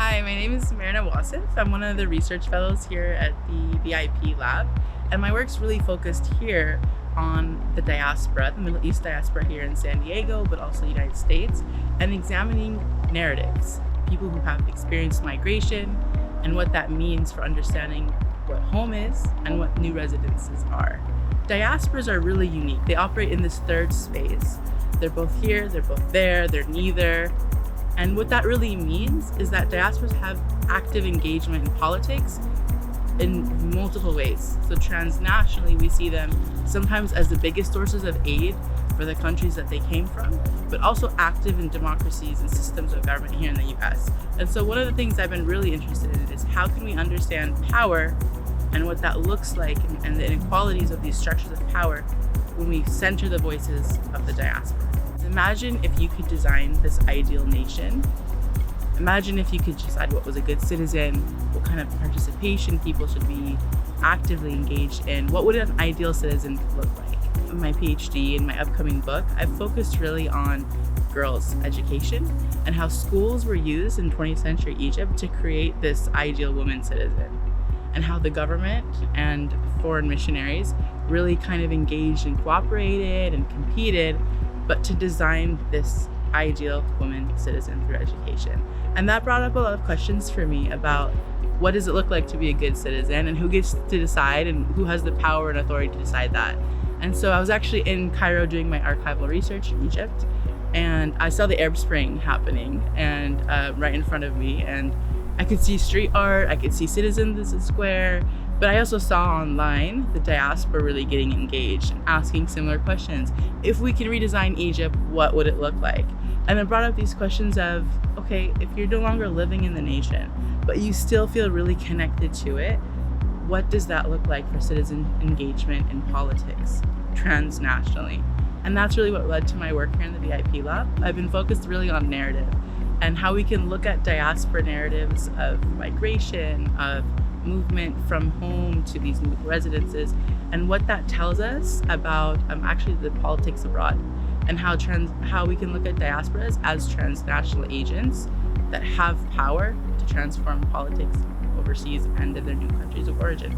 Hi, my name is Mirna Wasef. I'm one of the research fellows here at the VIP lab, and my work's really focused here on the diaspora, the Middle East diaspora here in San Diego, but also the United States, and examining narratives, people who have experienced migration and what that means for understanding what home is and what new residences are. Diasporas are really unique. They operate in this third space. They're both here, they're both there, they're neither. And what that really means is that diasporas have active engagement in politics in multiple ways. So transnationally, we see them sometimes as the biggest sources of aid for the countries that they came from, but also active in democracies and systems of government here in the US. And so one of the things I've been really interested in is how can we understand power and what that looks like and the inequalities of these structures of power when we center the voices of the diaspora. Imagine if you could design this ideal nation. Imagine if you could decide what was a good citizen, what kind of participation people should be actively engaged in. What would an ideal citizen look like? In my PhD and my upcoming book, I've focused really on girls' education and how schools were used in 20th century Egypt to create this ideal woman citizen, and how the government and foreign missionaries really kind of engaged and cooperated and competed, but to design this ideal woman citizen through education. And that brought up a lot of questions for me about what does it look like to be a good citizen and who gets to decide and who has the power and authority to decide that. And so I was actually in Cairo doing my archival research in Egypt, and I saw the Arab Spring happening and right in front of me, and I could see street art, I could see citizens in the square, but I also saw online the diaspora really getting engaged and asking similar questions. If we can redesign Egypt, what would it look like? And it brought up these questions of, okay, if you're no longer living in the nation, but you still feel really connected to it, what does that look like for citizen engagement in politics transnationally? And that's really what led to my work here in the VIP lab. I've been focused really on narrative and how we can look at diaspora narratives of migration, of movement from home to these new residences, and what that tells us about actually the politics abroad, and how we can look at diasporas as transnational agents that have power to transform politics overseas and in their new countries of origin.